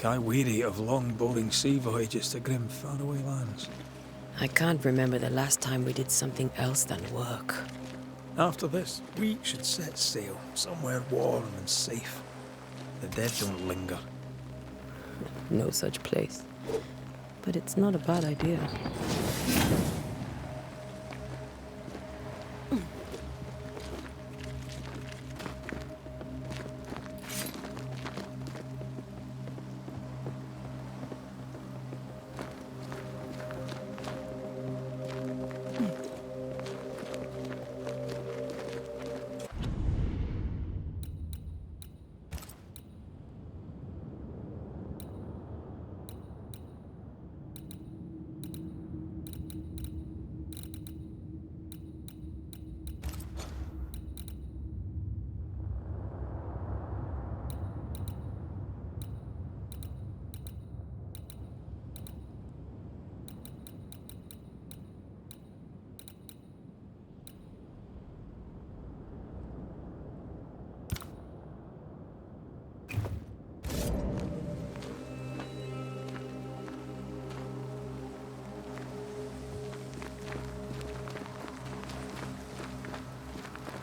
think I weary of long, boring sea voyages to grim, faraway lands. I can't remember the last time we did something else than work. After this, we should set sail somewhere warm and safe. The dead don't linger. No such place. But it's not a bad idea.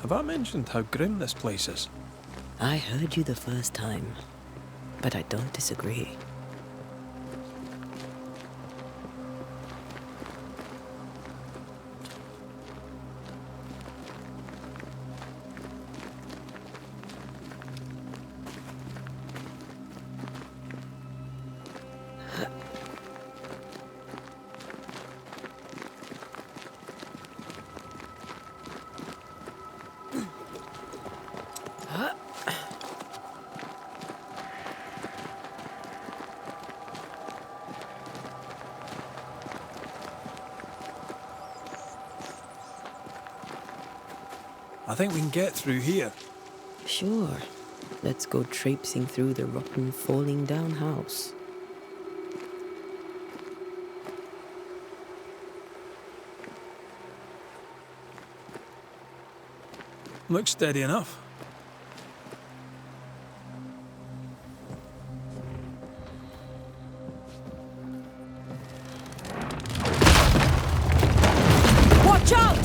Have I mentioned how grim this place is? I heard you the first time, but I don't disagree. I think we can get through here. Sure. Let's go traipsing through the rotten, falling down house. Looks steady enough. Watch out!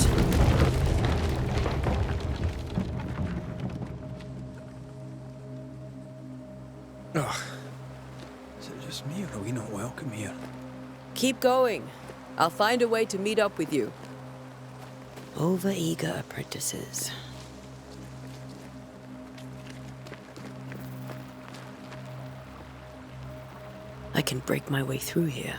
Ugh. Is it just me, or are we not welcome here? Keep going. I'll find a way to meet up with you. Over-eager apprentices. I can break my way through here.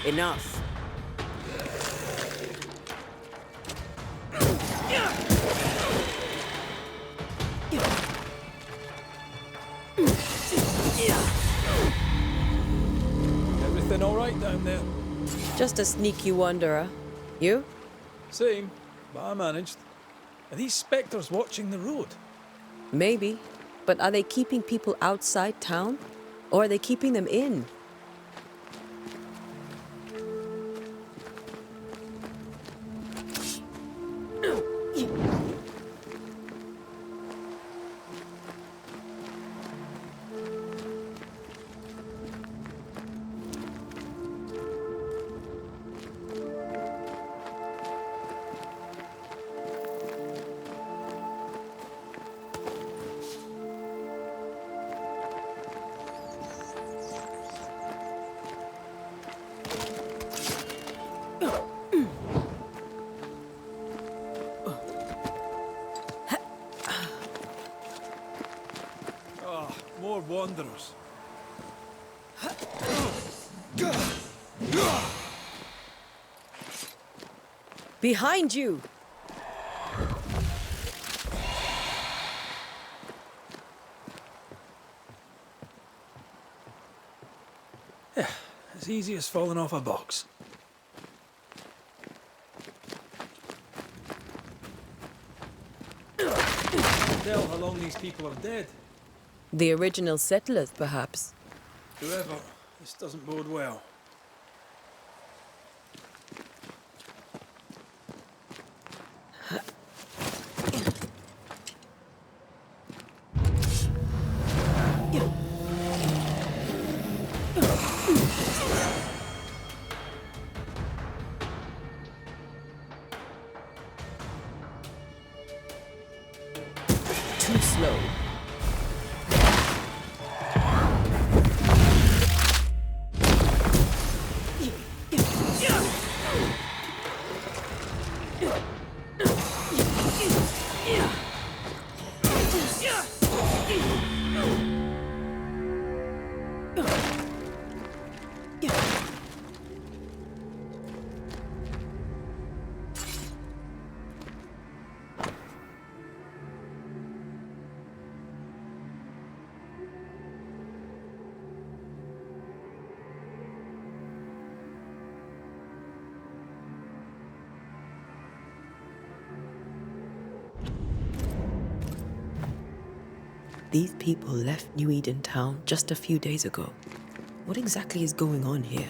Enough. Everything all right down there? Just a sneaky wanderer. You? Same, but I managed. Are these spectres watching the road? Maybe. But are they keeping people outside town? Or are they keeping them in? More wanderers. Behind you! As easy as falling off a box. Tell how long these people are dead. The original settlers, perhaps. Whoever, this doesn't bode well. Too slow. These people left New Eden town just a few days ago. What exactly is going on here?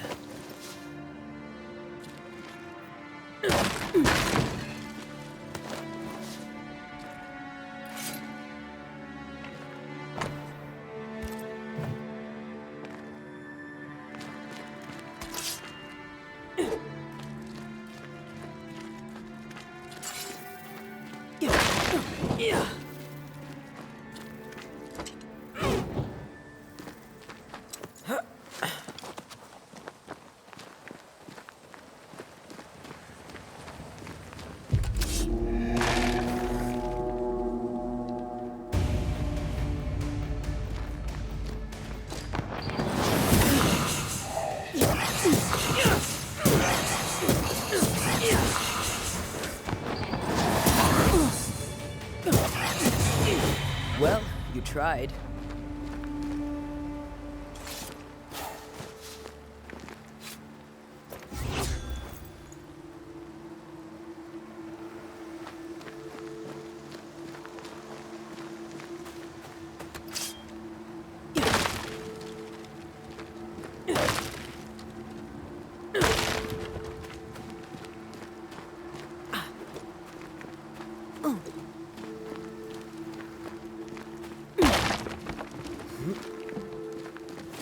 Well, you tried.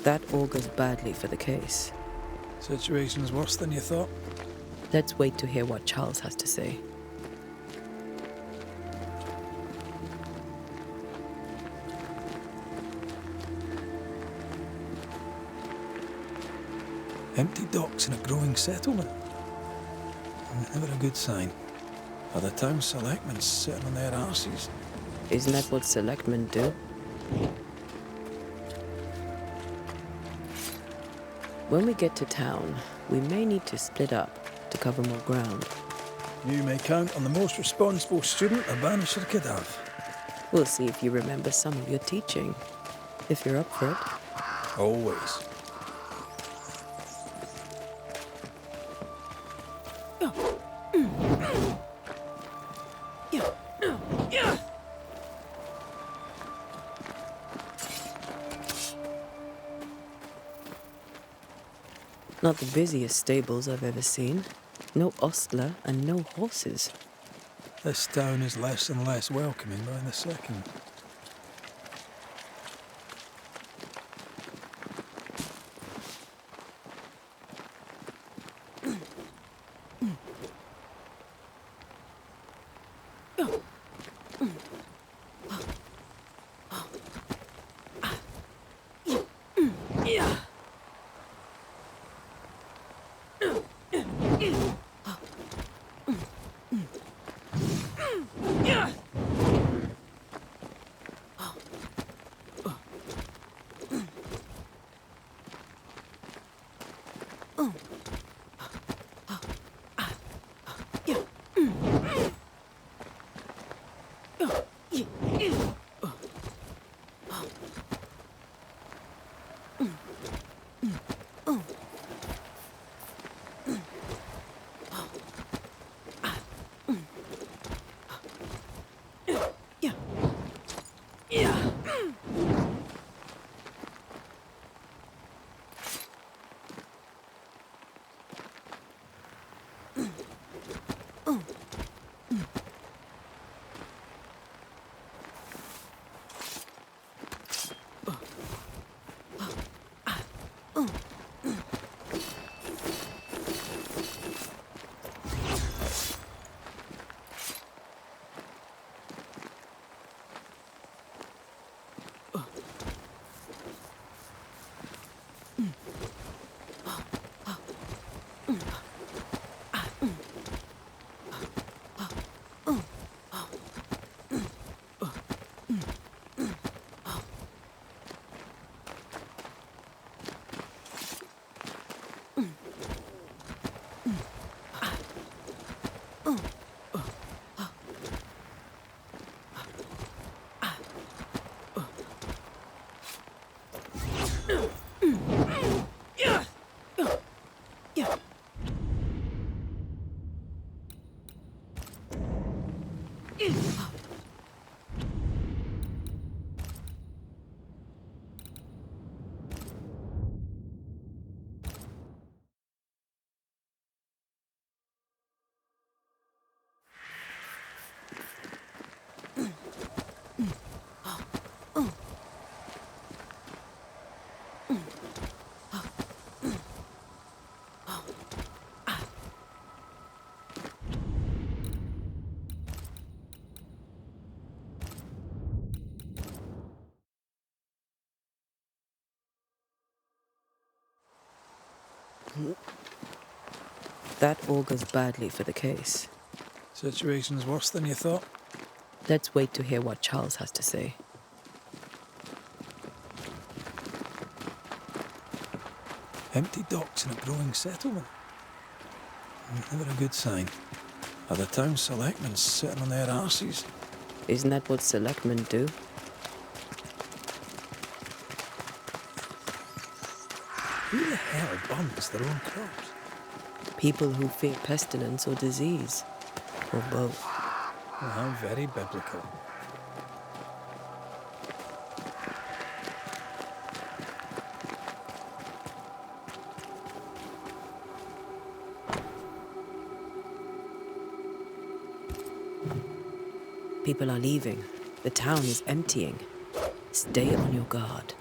That augurs badly for the case. Situation's worse than you thought. Let's wait to hear what Charles has to say. Empty docks in a growing settlement. Never a good sign. Are the town selectmen sitting on their arses? Isn't that what selectmen do? When we get to town, we may need to split up to cover more ground. You may count on the most responsible student a Banisher could have. We'll see if you remember some of your teaching, if you're up for it. Always. Not the busiest stables I've ever seen. No ostler and no horses. This town is less and less welcoming by the second. That augurs badly for the case. Situation's worse than you thought. Let's wait to hear what Charles has to say. Empty docks in a growing settlement. Never a good sign. Are the town selectmen sitting on their arses? Isn't that what selectmen do? Who the hell burns their own crops? People who fear pestilence or disease, or both. Well, how very biblical. People are leaving. The town is emptying. Stay on your guard.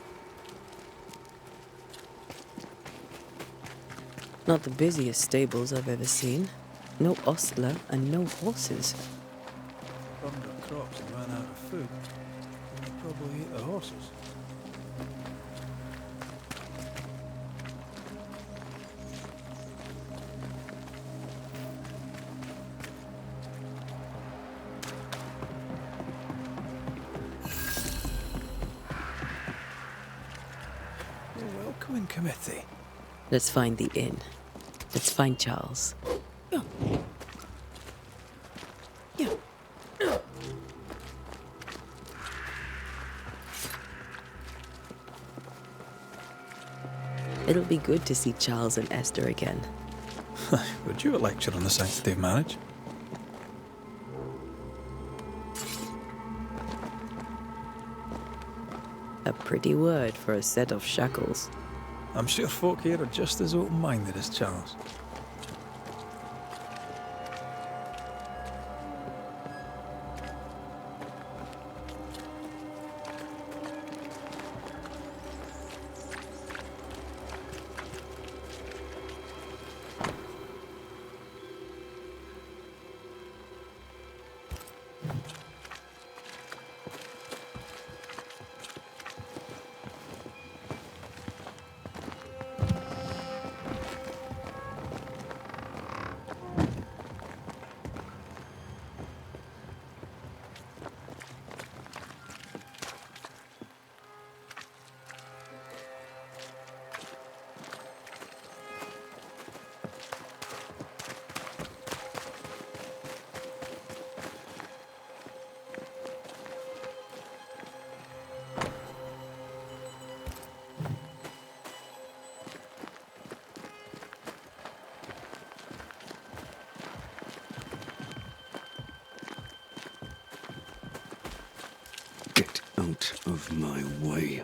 Not the busiest stables I've ever seen. No ostler and no horses. Burned their crops and ran out of food. And they probably ate the horses. rescuing committee? Let's find the inn. Let's find Charles. It'll be good to see Charles and Esther again. Would you a lecture on the sanctity of marriage? A pretty word for a set of shackles. I'm sure folk here are just as open-minded as Charles. Get out of my way.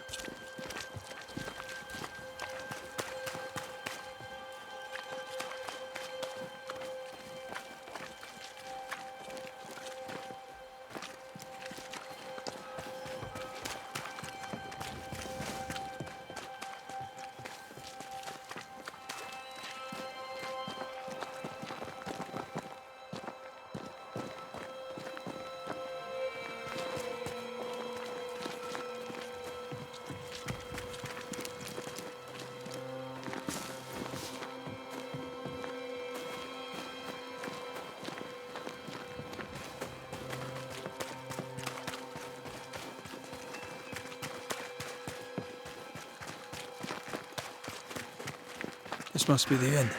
This must be the inn.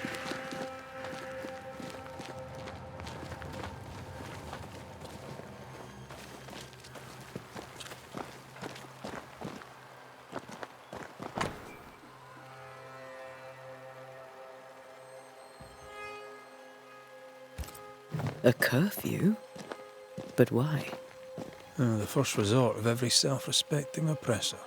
A curfew? But why? The first resort of every self-respecting oppressor.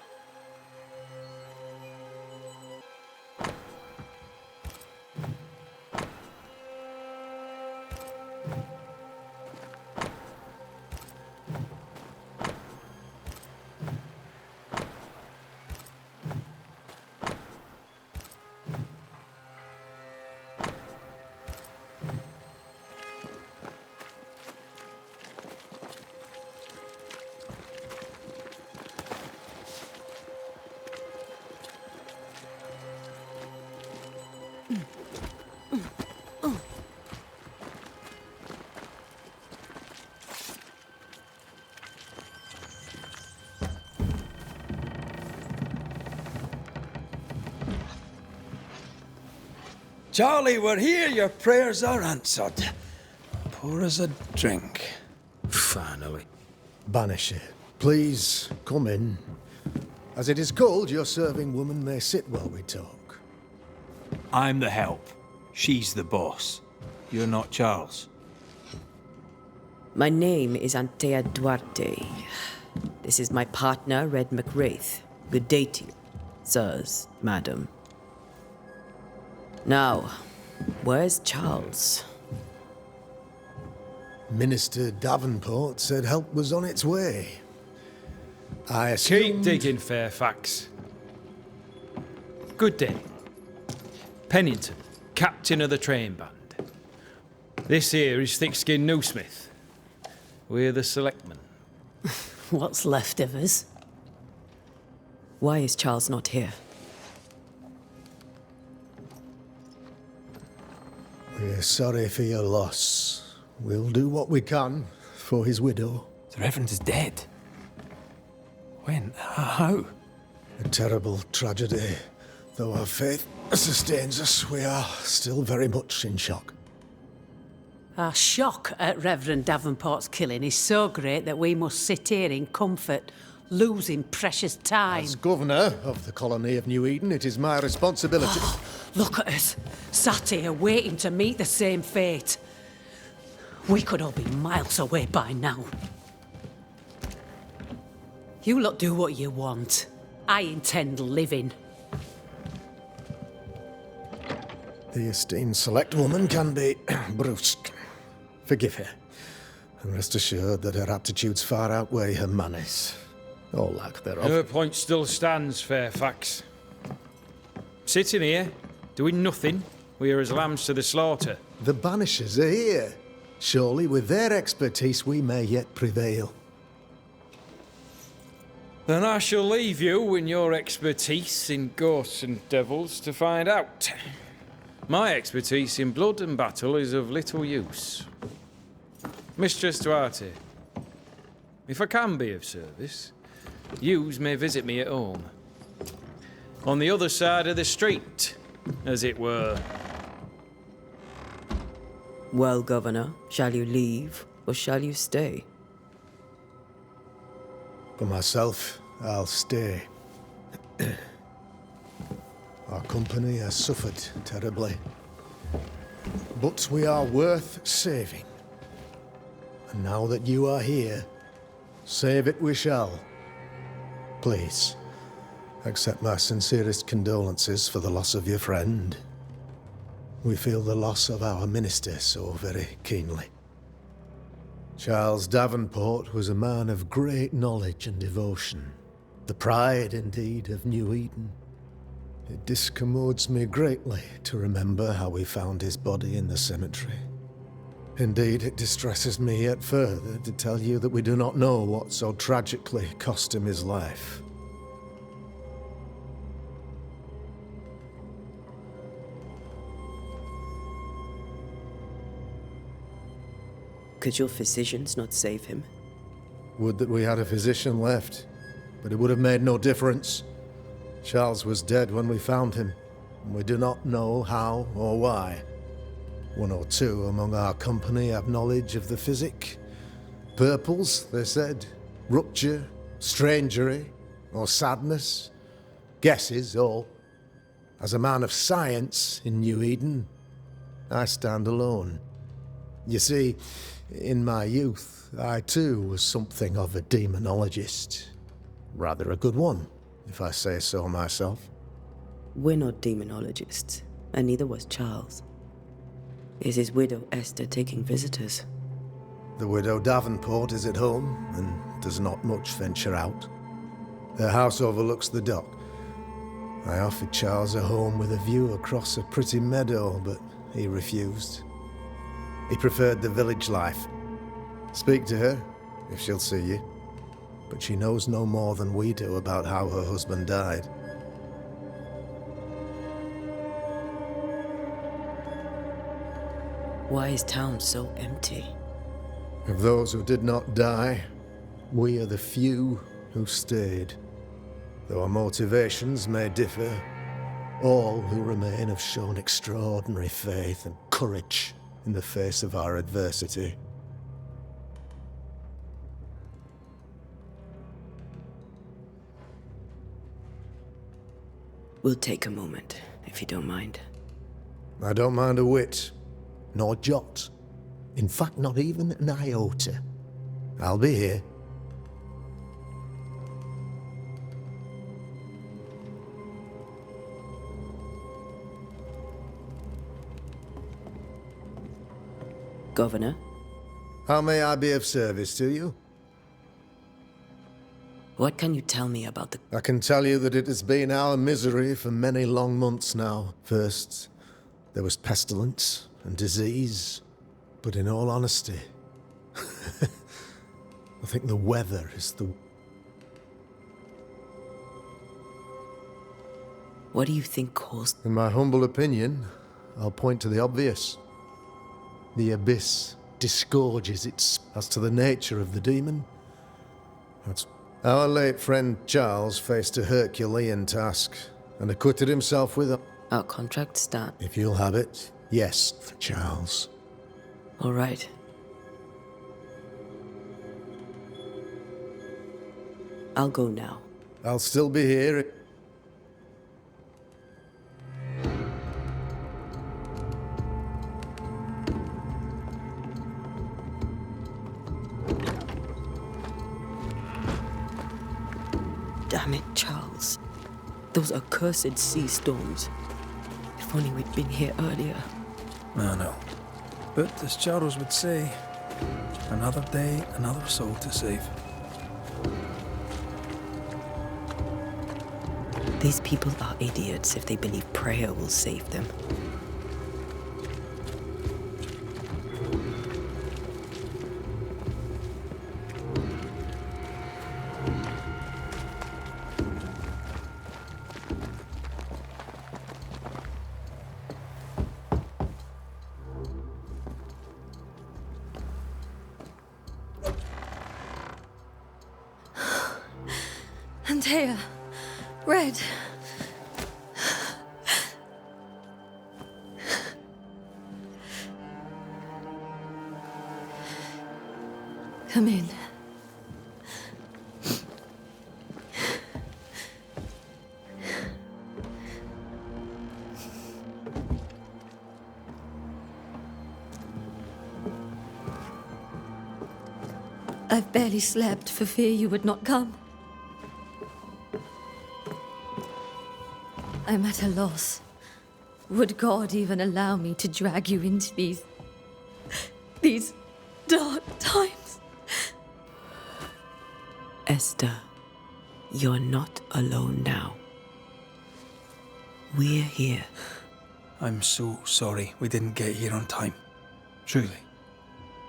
Charlie, we're here. Your prayers are answered. Pour us a drink. Finally. Banisher, please come in. As it is cold, your serving woman may sit while we talk. I'm the help. She's the boss. You're not Charles. My name is Antea Duarte. This is my partner, Red McWraith. Good day to you, sirs, madam. Now, where's Charles? Minister Davenport said help was on its way. I Keep assumed... digging, Fairfax. Good day. Pennington, captain of the train band. This here is thick-skinned Newsmith. We're the selectmen. What's left of us? Why is Charles not here? We're sorry for your loss. We'll do what we can for his widow. The Reverend is dead. When? How? A terrible tragedy. Though our faith sustains us, we are still very much in shock. Our shock at Reverend Davenport's killing is so great that we must sit here in comfort, losing precious time. As governor of the colony of New Eden, it is my responsibility... Look at us, sat here waiting to meet the same fate. We could all be miles away by now. You lot do what you want. I intend living. The esteemed select woman can be brusque. Forgive her, and rest assured that her aptitudes far outweigh her manners, or lack thereof. Her point still stands, Fairfax. Sitting here, doing nothing, we are as lambs to the slaughter. The Banishers are here. Surely, with their expertise, we may yet prevail. Then I shall leave you and your expertise in ghosts and devils to find out. My expertise in blood and battle is of little use. Mistress Duarte, if I can be of service, yous may visit me at home. On the other side of the street, as it were. Well, Governor, shall you leave or shall you stay? For myself, I'll stay. Our company has suffered terribly. But we are worth saving. And now that you are here, save it we shall. Please, accept my sincerest condolences for the loss of your friend. We feel the loss of our minister so very keenly. Charles Davenport was a man of great knowledge and devotion. The pride, indeed, of New Eden. It discommodes me greatly to remember how we found his body in the cemetery. Indeed, it distresses me yet further to tell you that we do not know what so tragically cost him his life. Could your physicians not save him? Would that we had a physician left, but it would have made no difference. Charles was dead when we found him, and we do not know how or why. One or two among our company have knowledge of the physic. Purples, they said, rupture, strangery, or sadness. Guesses, all. As a man of science in New Eden, I stand alone. You see, in my youth, I too was something of a demonologist. Rather a good one, if I say so myself. We're not demonologists, and neither was Charles. Is his widow Esther taking visitors? The widow Davenport is at home, and does not much venture out. Their house overlooks the dock. I offered Charles a home with a view across a pretty meadow, but he refused. He preferred the village life. Speak to her, if she'll see you. But she knows no more than we do about how her husband died. Why is town so empty? Of those who did not die, we are the few who stayed. Though our motivations may differ, all who remain have shown extraordinary faith and courage in the face of our adversity. We'll take a moment, if you don't mind. I don't mind a whit, nor jot. In fact, not even an iota. I'll be here. Governor? How may I be of service to you? What can you tell me about the... I can tell you that it has been our misery for many long months now. First, there was pestilence and disease. But in all honesty, I think the weather is the... What do you think caused... In my humble opinion, I'll point to the obvious. The abyss disgorges its... As to the nature of the demon, that's... Our late friend Charles faced a Herculean task. and acquitted himself with them. Our contract stand. If you'll have it, yes, for Charles. All right. I'll go now. I'll still be here. Damn it, Charles. Those accursed sea storms. If only we'd been here earlier. I know. But as Charles would say, another day, another soul to save. These people are idiots if they believe prayer will save them. Antea, Red. Come in. I've barely slept for fear you would not come. I'm at a loss. Would God even allow me to drag you into these dark times? Esther, you're not alone now. We're here. I'm so sorry we didn't get here on time. Truly.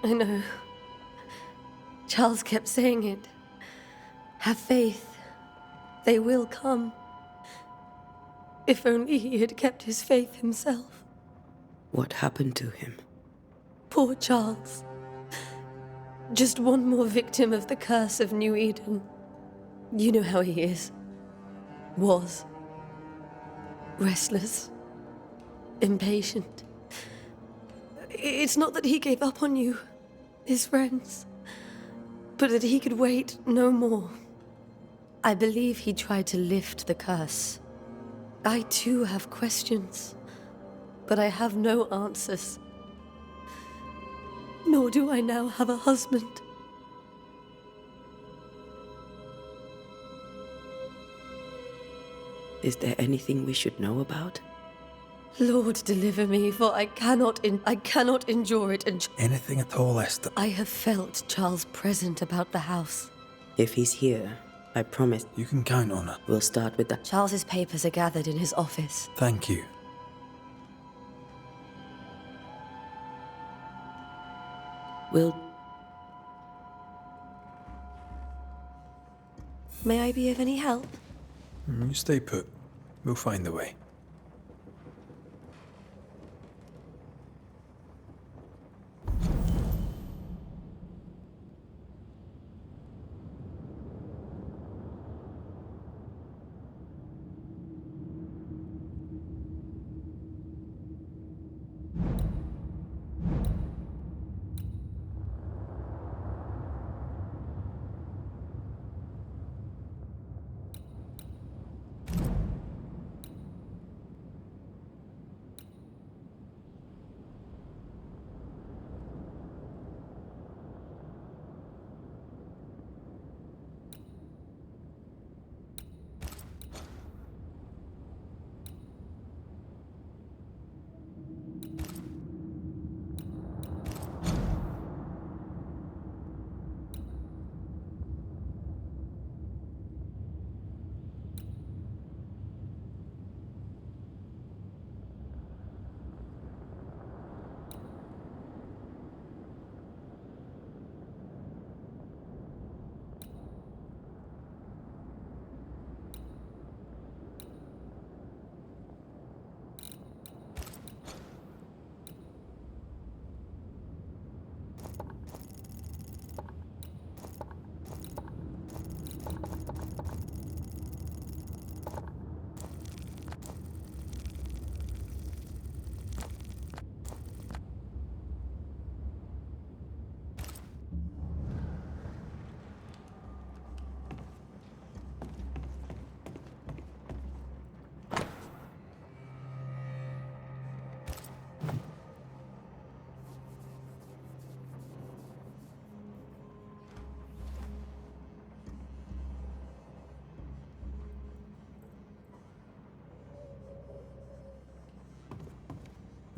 I know. Charles kept saying it. Have faith. They will come. If only he had kept his faith himself. What happened to him? Poor Charles. Just one more victim of the curse of New Eden. You know how he is. Was. Restless. Impatient. It's not that he gave up on you, his friends, but that he could wait no more. I believe he tried to lift the curse. I too have questions, but I have no answers. Nor do I now have a husband. Is there anything we should know about? Lord, deliver me, for I cannot endure it. And Anything at all, Esther. I have felt Charles present about the house. If he's here, I promise You can count on it. we'll start with the... Charles's papers are gathered in his office. Thank you. We'll... May I be of any help? You stay put. We'll find a way.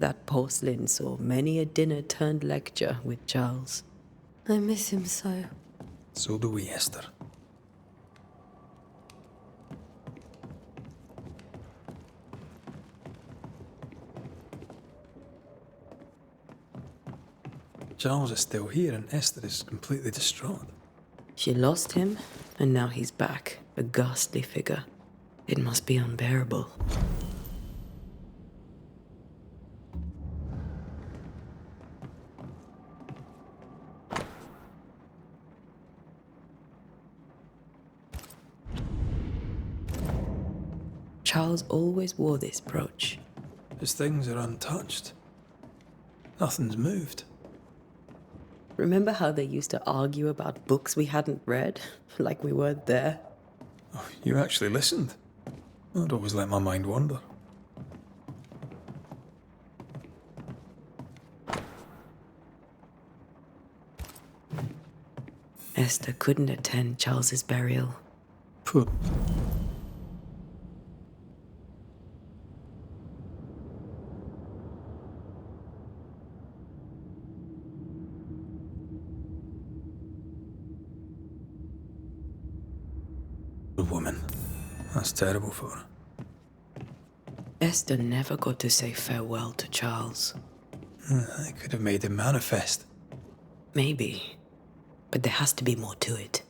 That porcelain saw many a dinner turned lecture with Charles. I miss him so. So do we, Esther. Charles is still here and Esther is completely distraught. She lost him, and now he's back, a ghastly figure. It must be unbearable. Charles always wore this brooch. His things are untouched. Nothing's moved. Remember how they used to argue about books we hadn't read? Like we weren't there? Oh, you actually listened. I'd always let my mind wander. Esther couldn't attend Charles's burial. Poor. Woman. That's terrible for her. Esther never got to say farewell to Charles. I could have made him manifest. Maybe. But there has to be more to it.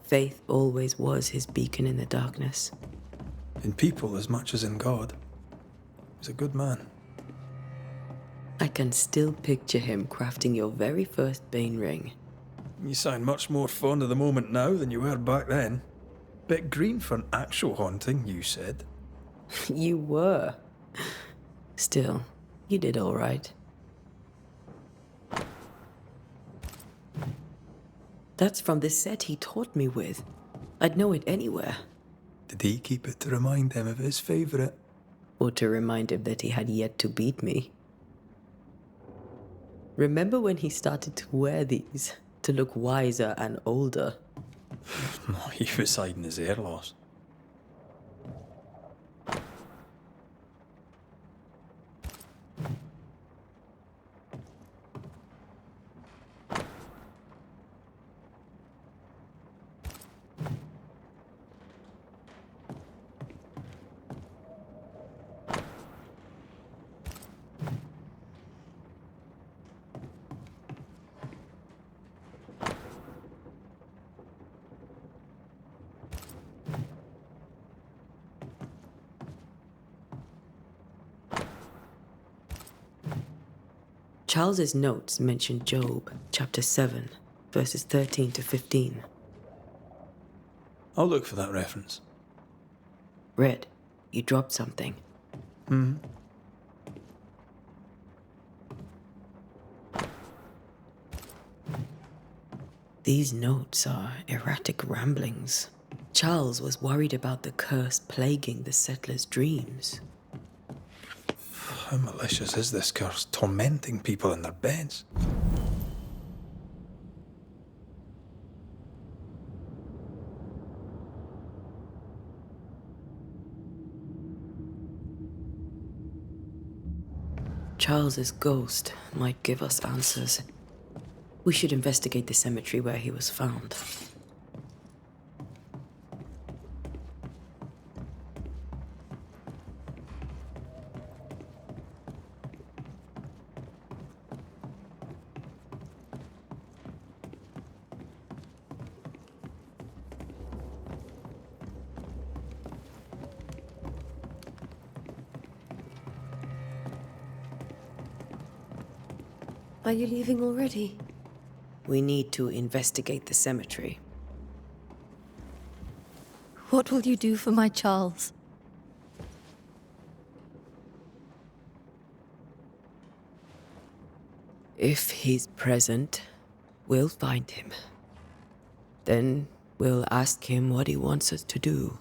Faith always was his beacon in the darkness. In people as much as in God. He's a good man. I can still picture him crafting your very first Bane ring. You sound much more fond of the moment now than you were back then. Bit green for an actual haunting, you said. You were. Still, you did all right. That's from the set he taught me with. I'd know it anywhere. Did he keep it to remind him of his favourite? Or to remind him that he had yet to beat me. Remember when he started to wear these, to look wiser and older? He was hiding his hair loss. Charles's notes mention Job, chapter 7, verses 13 to 15. I'll look for that reference. Red, you dropped something. These notes are erratic ramblings. Charles was worried about the curse plaguing the settlers' dreams. How malicious is this curse, tormenting people in their beds? Charles's ghost might give us answers. We should investigate the cemetery where he was found. Are you leaving already? We need to investigate the cemetery. What will you do for my Charles? If he's present, we'll find him. Then we'll ask him what he wants us to do.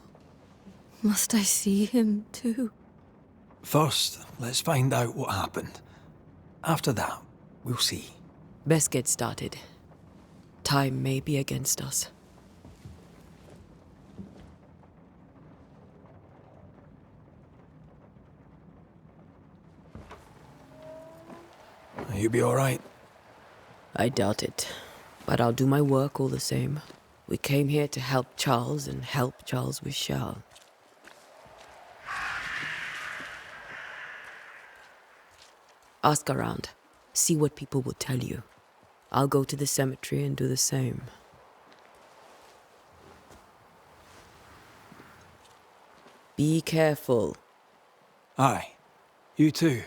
Must I see him too? First, let's find out what happened. After that, we'll see. Best get started. Time may be against us. You be all right? I doubt it, but I'll do my work all the same. We came here to help Charles and help Charles we shall. Ask around. See what people will tell you. I'll go to the cemetery and do the same. Be careful. Aye. You too.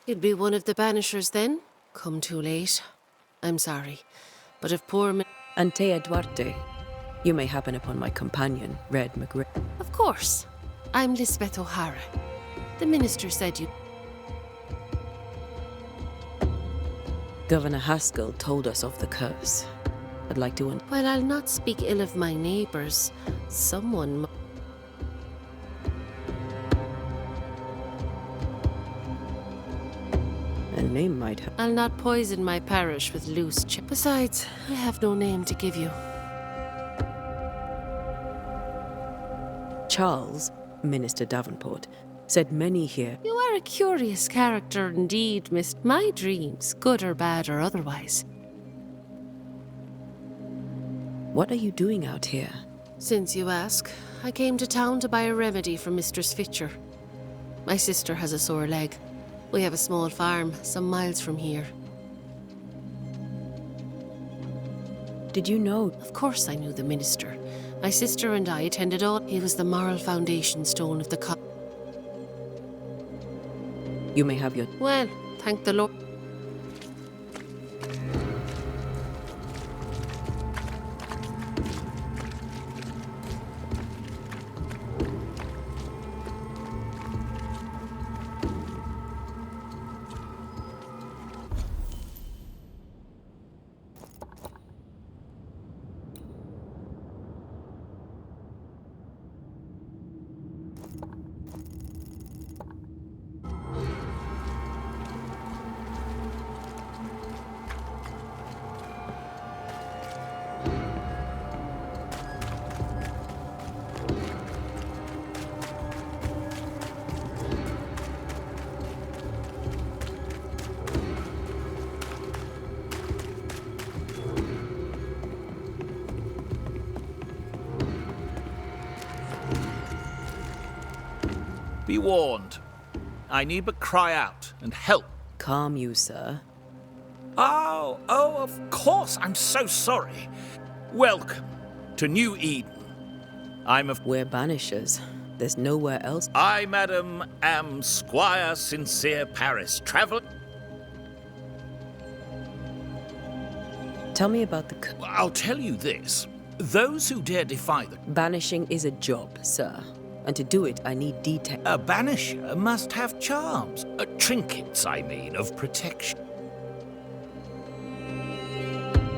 You'd be one of the Banishers then? Come too late. I'm sorry, but if poor Antea Duarte. You may happen upon my companion, Red McRae. Of course. I'm Lisbeth O'Hara. The minister said you... Governor Haskell told us of the curse. I'd like to... While I'll not speak ill of my neighbours, someone... A name might have... I'll not poison my parish with loose Besides, I have no name to give you. Charles, Minister Davenport, said many here... You are a curious character indeed, Miss... My dreams, good or bad or otherwise. What are you doing out here? Since you ask, I came to town to buy a remedy from Mistress Fitcher. My sister has a sore leg. We have a small farm, some miles from here. Did you know? Of course I knew the minister. My sister and I attended all. He was the moral foundation stone of the You may have your... Well, thank the Lord. Be warned. I need but cry out and help. Calm you, sir. Oh, of course. I'm so sorry. Welcome to New Eden. We're Banishers. There's nowhere else. I, madam, am Squire Sincere Paris, traveller... Tell me about the... I'll tell you this. Those who dare defy the... Banishing is a job, sir. And to do it, I need detail. A banisher must have charms. Trinkets, I mean, of protection.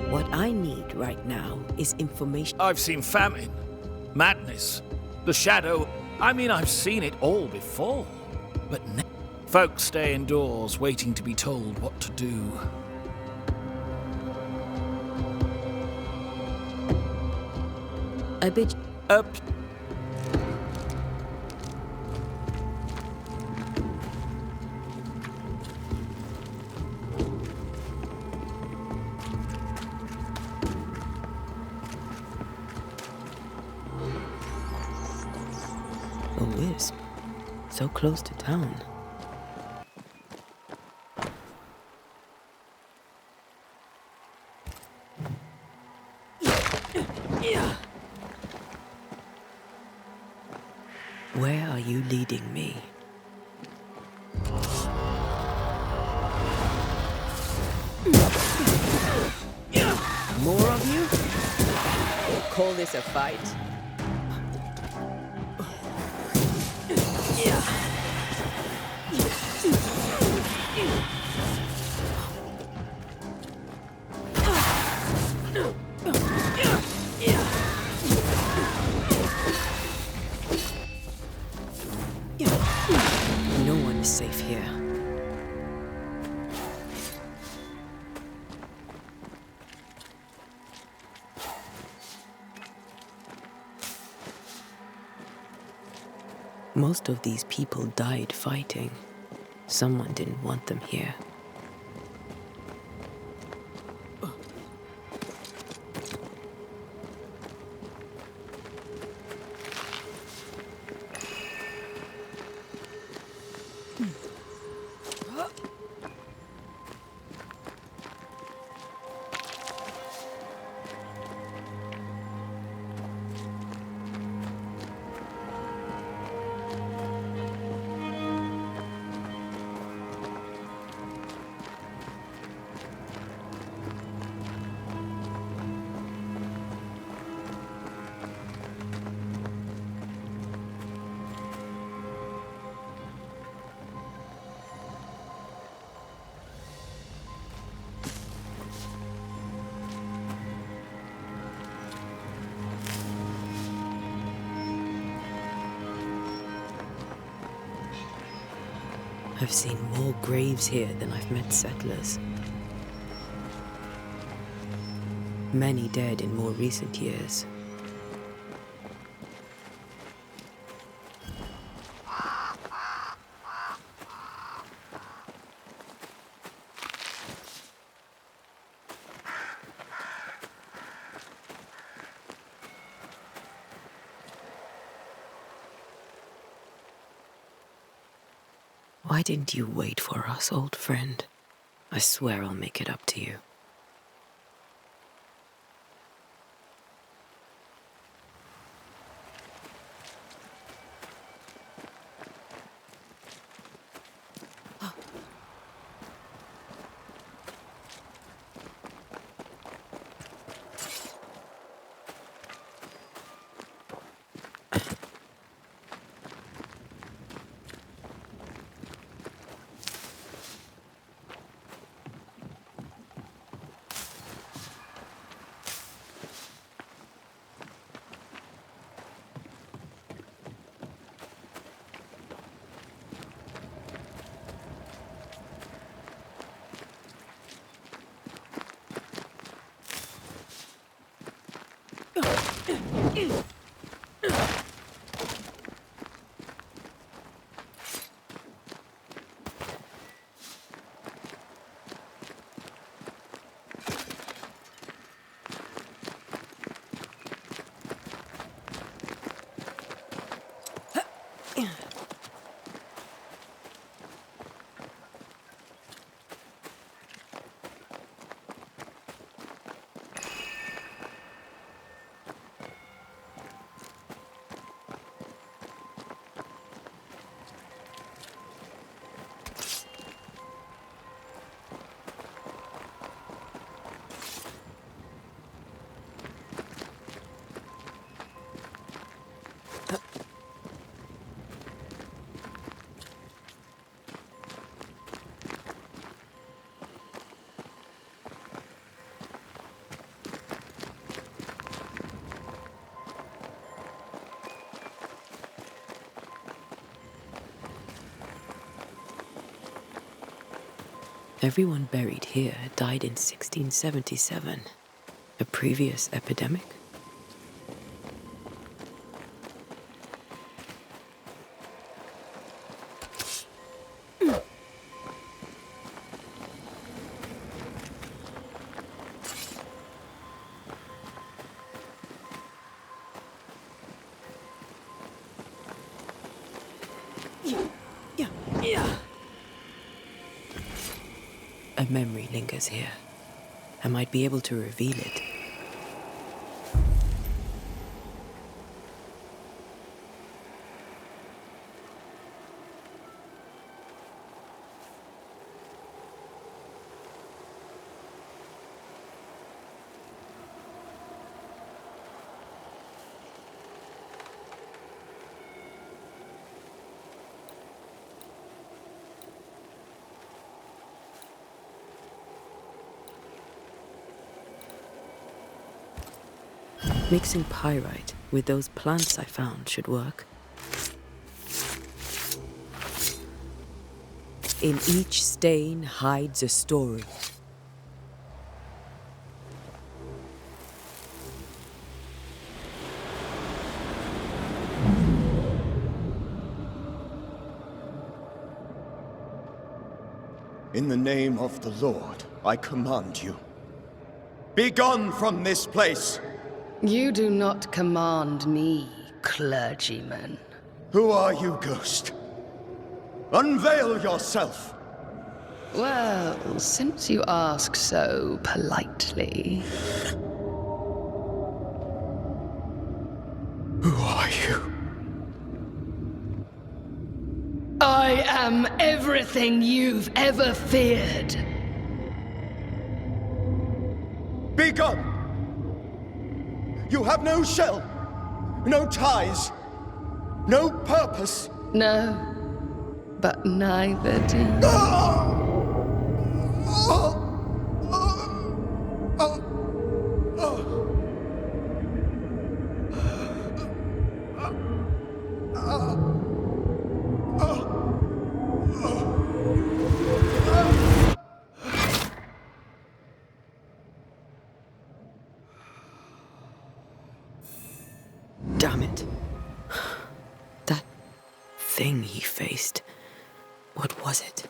What I need right now is information. I've seen famine, madness, the shadow. I mean, I've seen it all before. But folks stay indoors waiting to be told what to do. I bid you... A wisp. So close to town. Where are you leading me? More of you? Call this a fight? No one is safe here. Most of these people died fighting. Someone didn't want them here. I've seen more graves here than I've met settlers. Many dead in more recent years. Why didn't you wait for us, old friend? I swear I'll make it up to you. Everyone buried here died in 1677. A previous epidemic? A memory lingers here. I might be able to reveal it. Mixing pyrite with those plants I found should work. In each stain hides a story. In the name of the Lord, I command you. Be gone from this place! You do not command me, clergyman. Who are you, ghost? Unveil yourself! Well, since you ask so politely... Who are you? I am everything you've ever feared. Be gone! You have no shell, no ties, no purpose. No, but neither do you. Damn it. That thing he faced. What was it?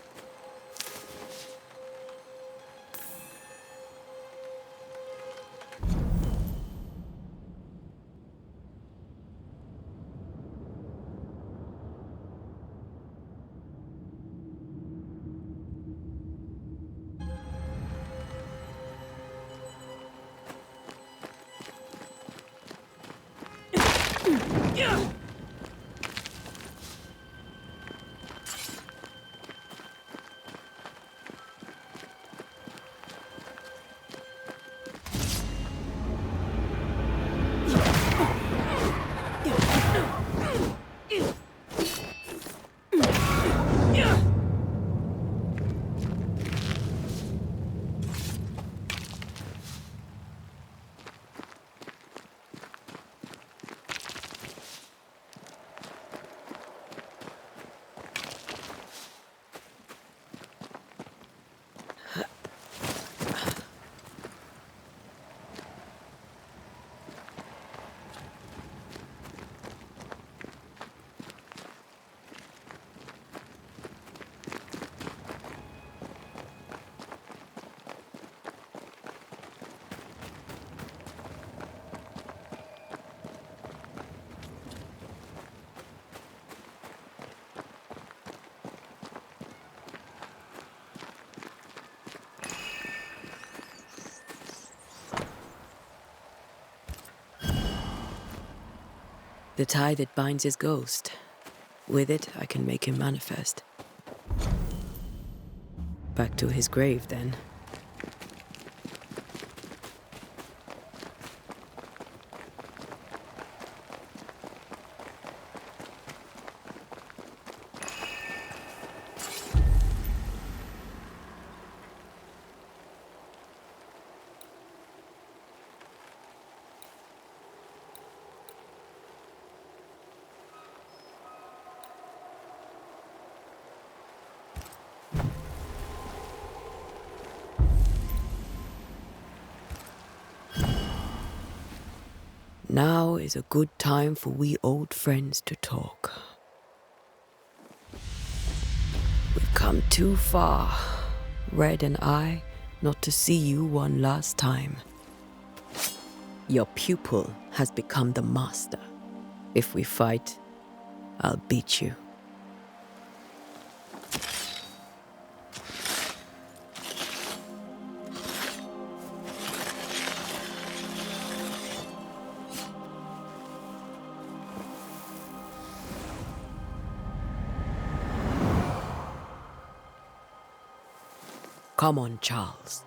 The tie that binds his ghost. With it, I can make him manifest. Back to his grave, then. Now is a good time for we old friends to talk. We've come too far, Red and I, not to see you one last time. Your pupil has become the master. If we fight, I'll beat you. Come on, Charles.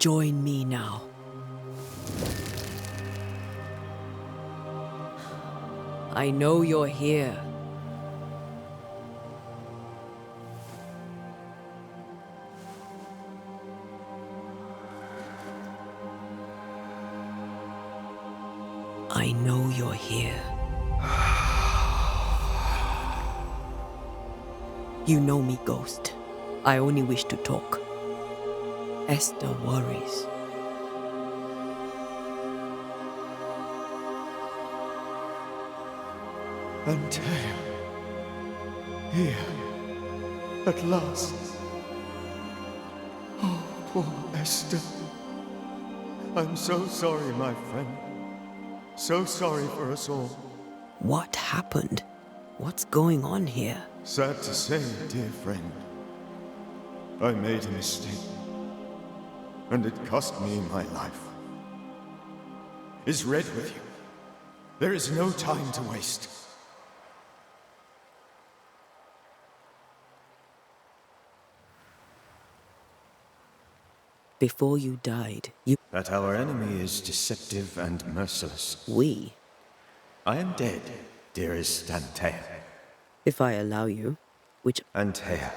Join me now. I know you're here. here. You know me, Ghost. I only wish to talk. Esther worries. Antea. Here. At last. Oh, poor Esther. I'm so sorry, my friend. So sorry for us all. What happened? What's going on here? Sad to say, dear friend. I made a mistake. And it cost me my life. Is Red with you? There is no time to waste. Before you died, you... That our enemy is deceptive and merciless. We? I am dead, dearest Antea. If I allow you, which... Antea,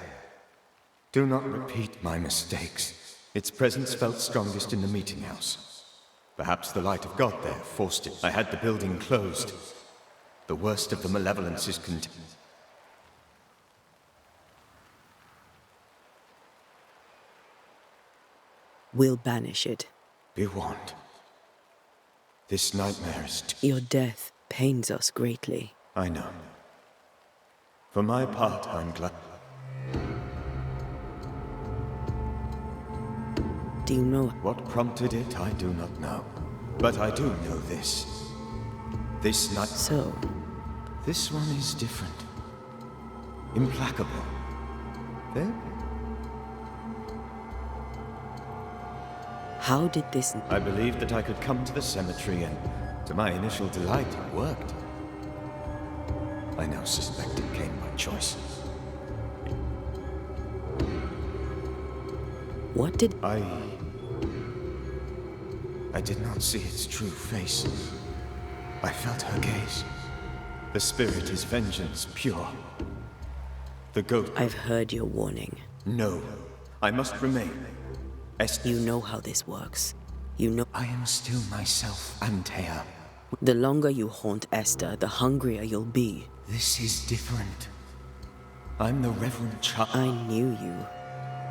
do not repeat my mistakes. Its presence felt strongest in the meeting house. Perhaps the light of God there forced it. I had the building closed. The worst of the malevolence is contained. We'll banish it. Be warned. This nightmare is Your death pains us greatly. I know. For my part, I'm glad. Do you know what prompted it? I do not know. But I do know this. This night. So? This one is different. Implacable. There? How did this... I believed that I could come to the cemetery and, to my initial delight, it worked. I now suspect it came by choice. What did... I did not see its true face. I felt her gaze. The spirit is vengeance pure. The goat... I've heard your warning. No. I must remain. You know how this works. You know... I am still myself, Antea. The longer you haunt Esther, the hungrier you'll be. This is different. I'm the Reverend Charles. I knew you.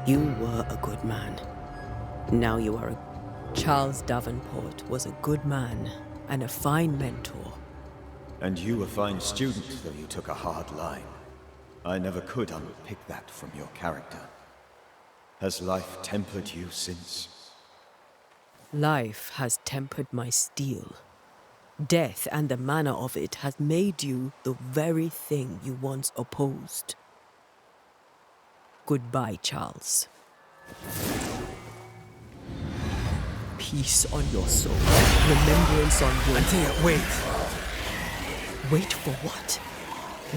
You were a good man. Now you are a... Charles Davenport was a good man and a fine mentor. And you a fine student, though you took a hard line. I never could unpick that from your character. Has life tempered you since? Life has tempered my steel. Death and the manner of it has made you the very thing you once opposed. Goodbye, Charles. Peace on your soul. Remembrance on your... Antea, wait! Wait for what?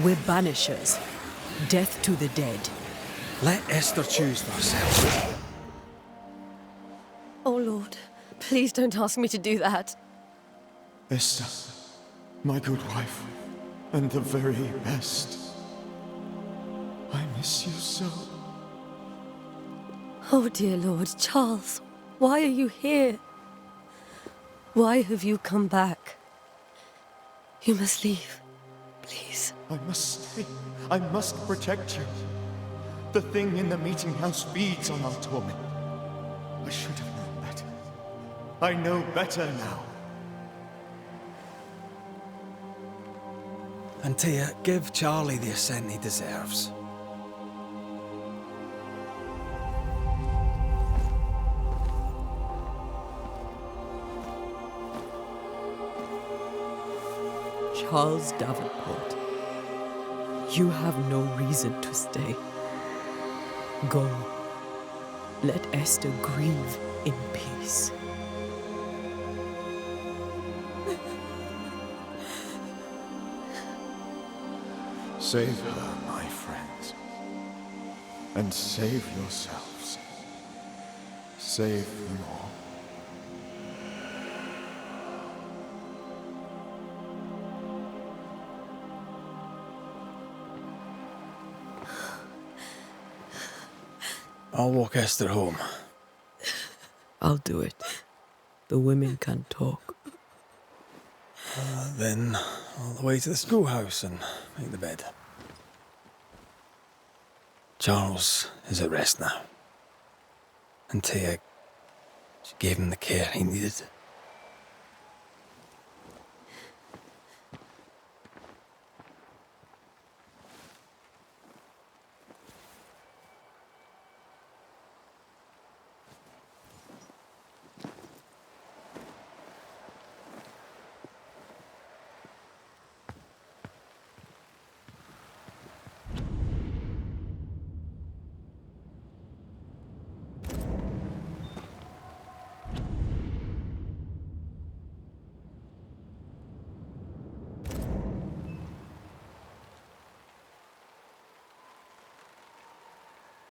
We're banishers. Death to the dead. Let Esther choose for herself. Oh, Lord, please don't ask me to do that. Esther, my good wife, and the very best. I miss you so. Oh, dear Lord, Charles, why are you here? Why have you come back? You must leave, please. I must stay. I must protect you. The thing in the meeting house feeds on our torment. I should have known better. I know better now. Antea, give Charlie the ascent he deserves. Charles Davenport, you have no reason to stay. Go. Let Esther grieve in peace. Save her, my friends. And save yourselves. Save them all. I'll walk Esther home. I'll do it. The women can talk. Then all the way to the schoolhouse and make the bed. Charles is at rest now. And Tia, she gave him the care he needed.